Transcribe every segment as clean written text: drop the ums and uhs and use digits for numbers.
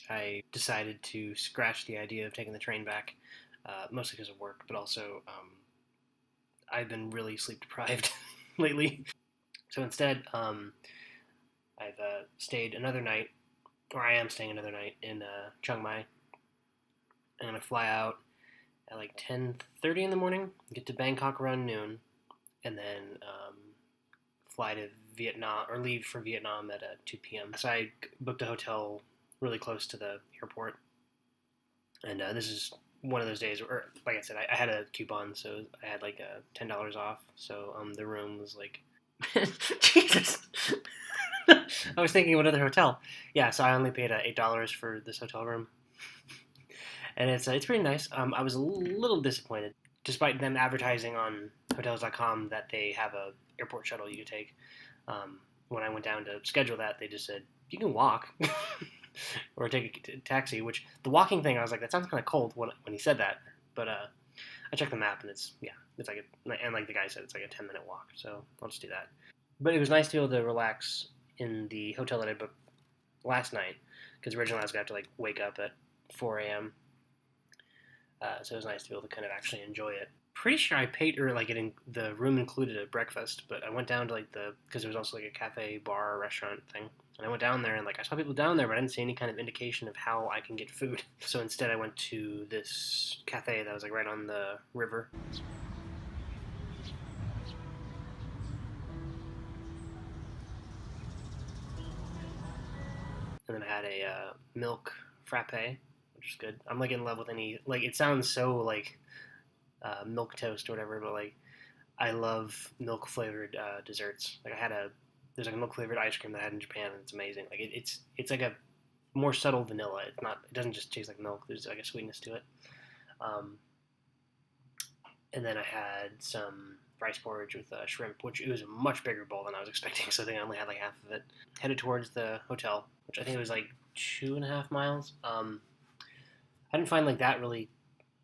I decided to scratch the idea of taking the train back, mostly because of work, but also I've been really sleep deprived lately. So instead, I've stayed another night, or I am staying another night in Chiang Mai. I'm gonna fly out at like 10:30 in the morning, get to Bangkok around noon, and then fly to Vietnam or leave for Vietnam at 2 p.m. So I booked a hotel really close to the airport, and this is one of those days where, like I said, I had a coupon, so I had like $10 off. So the room was like, Jesus. I was thinking of another hotel. Yeah, so I only paid $8 for this hotel room, and it's pretty nice. I was a little disappointed, despite them advertising on Hotels.com that they have a airport shuttle you could take. When I went down to schedule that, they just said you can walk or take a taxi. Which the walking thing, I was like, that sounds kind of cold when he said that. But I checked the map and it's like and like the guy said, it's like a 10-minute walk. So I'll just do that. But it was nice to be able to relax in the hotel that I booked last night, because originally I was going to have to like wake up at 4 a.m. So it was nice to be able to kind of actually enjoy it. Pretty sure I paid, or like the room included a breakfast, but I went down to like because there was also like a cafe, bar, restaurant thing. And I went down there and like I saw people down there, but I didn't see any kind of indication of how I can get food. So instead I went to this cafe that was like right on the river. And then I had a milk frappe, which is good. I'm like in love with any, like, it sounds so like milk toast or whatever, but like I love milk flavored desserts. Like there's like a milk flavored ice cream that I had in Japan, and it's amazing. Like it's like a more subtle vanilla. It doesn't just taste like milk. There's like a sweetness to it. And then I had some rice porridge with shrimp, which it was a much bigger bowl than I was expecting. So I think I only had like half of it. Headed towards the hotel, which I think it was like 2.5 miles. I didn't find like that really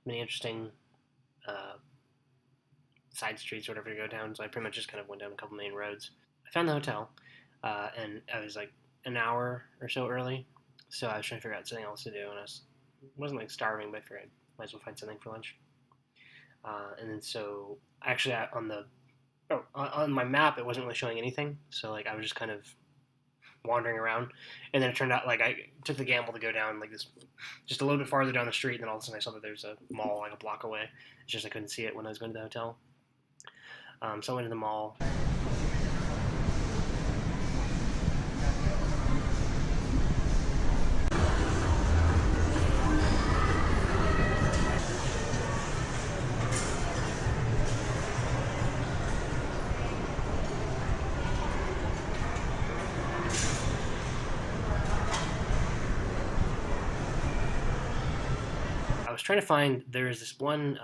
many interesting side streets or whatever to go down, so I pretty much just kind of went down a couple main roads. I found the hotel, and I was like an hour or so early, so I was trying to figure out something else to do, and wasn't like starving, but I figured I might as well find something for lunch. And then so actually on my map it wasn't really showing anything, so like I was just kind of wandering around, and then it turned out like I took the gamble to go down like this just a little bit farther down the street, and then all of a sudden I saw that there's a mall like a block away. It's just I couldn't see it when I was going to the hotel. So I went to the mall. I was trying to find, there's this one,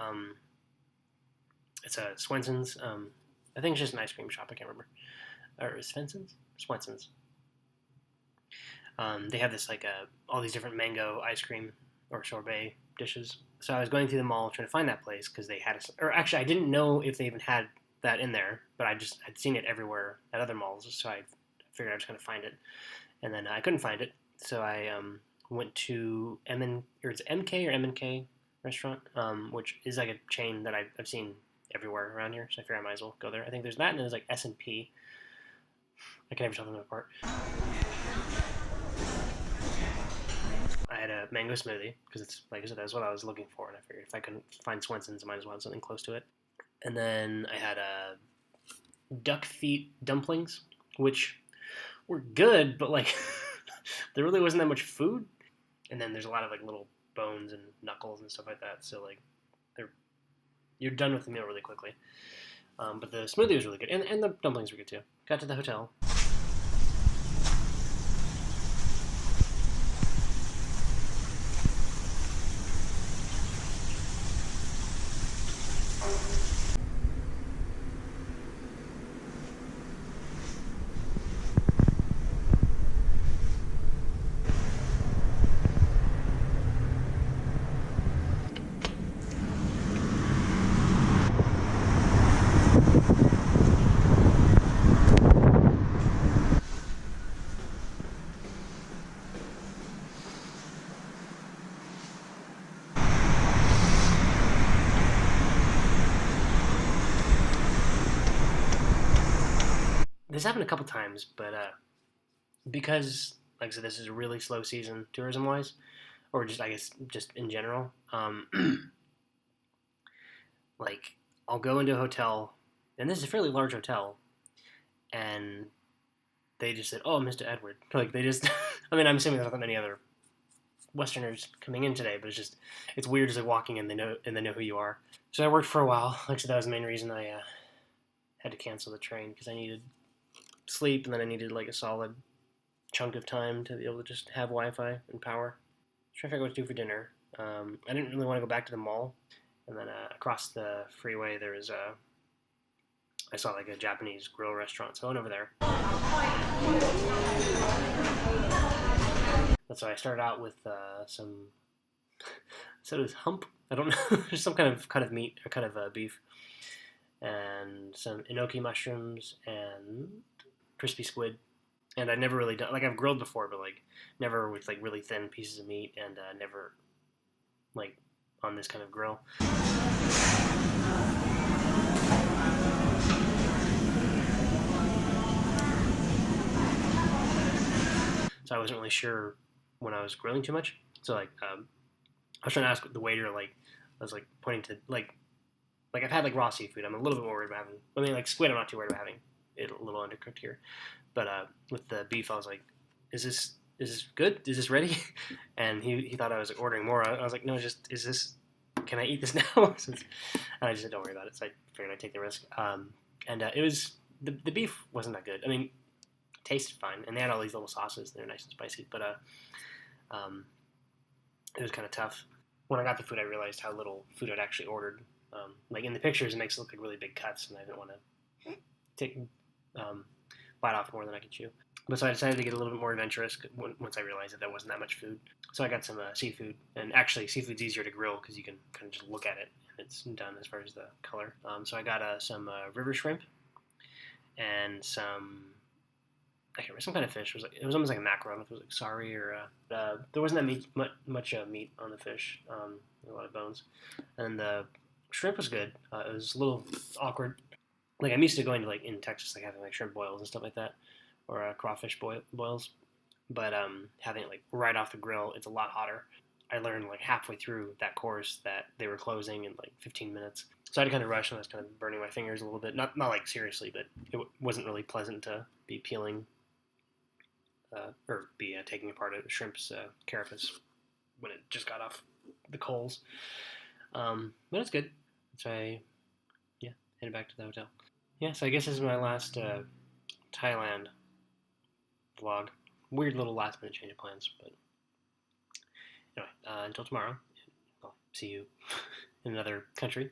it's a Swenson's, I think it's just an ice cream shop, I can't remember. Or is Swenson's? Swenson's. They have this like all these different mango ice cream or sorbet dishes. So I was going through the mall trying to find that place because they had or actually I didn't know if they even had that in there, but I'd seen it everywhere at other malls, so I figured I was going to find it. And then I couldn't find it, so I went to it's MK or M&K restaurant, which is like a chain that I've seen everywhere around here, so I figured I might as well go there. I think there's that, and then there's like S&P. I can never tell them apart. I had a mango smoothie, because it's, like I said, that's what I was looking for, and I figured if I couldn't find Swenson's, I might as well have something close to it. And then I had duck feet dumplings, which were good, but like there really wasn't that much food. And then there's a lot of like little bones and knuckles and stuff like that, so like you're done with the meal really quickly. But the smoothie was really good, and the dumplings were good too. Got to the hotel. this happened a couple times, but because, like I said, this is a really slow season tourism wise, or just I guess just in general. Like I'll go into a hotel, and this is a fairly large hotel, and they just said, "Oh, Mr. Edward." Like they just, I mean, I'm assuming there's not that many other Westerners coming in today, but it's weird just like walking in, they know who you are. So I worked for a while. Like I said, that was the main reason I had to cancel the train because I needed sleep, and then I needed like a solid chunk of time to be able to just have Wi-Fi and power. Trying to figure out what to do for dinner. I didn't really want to go back to the mall, and then across the freeway there was I saw like a Japanese grill restaurant, so I went over there. So I started out with some. So it was hump. I don't know, just some kind of meat or kind of beef, and some enoki mushrooms and crispy squid. And I'd never really done like I've grilled before, but like never with like really thin pieces of meat, and never like on this kind of grill. So I wasn't really sure when I was grilling too much. So like I was trying to ask the waiter, like I was like pointing to like I've had like raw seafood. I'm a little bit more worried about having. I mean, like squid, I'm not too worried about having it a little undercooked here. But with the beef, I was like, is this good? Is this ready? And he thought I was like, ordering more. I was like, no, just is this? Can I eat this now? And I just said, don't worry about it. So I figured I'd take the risk. And it was the beef wasn't that good. I mean, it tasted fine, and they had all these little sauces. They're nice and spicy, but it was kind of tough. When I got the food, I realized how little food I'd actually ordered. Like in the pictures, it makes it look like really big cuts, and I didn't want to take bite off more than I could chew. But so I decided to get a little bit more adventurous once I realized that wasn't that much food. So I got some seafood, and actually seafood's easier to grill because you can kind of just look at it and it's done as far as the color. So I got some river shrimp and some I can't remember, some kind of fish. It was almost like a mackerel. I don't know if it was like sari or there wasn't that much meat on the fish. A lot of bones, and the shrimp was good. It was a little awkward. Like I'm used to going to like in Texas, like having like shrimp boils and stuff like that, or crawfish boils. But having it like right off the grill, it's a lot hotter. I learned like halfway through that course that they were closing in like 15 minutes. So I had to kind of rush, and I was kind of burning my fingers a little bit. Not like seriously, but it wasn't really pleasant to be peeling or be taking apart a shrimp's carapace when it just got off the coals. But it's good. So I headed back to the hotel. Yeah, so I guess this is my last Thailand vlog. Weird little last minute change of plans, but anyway, until tomorrow, I'll see you in another country.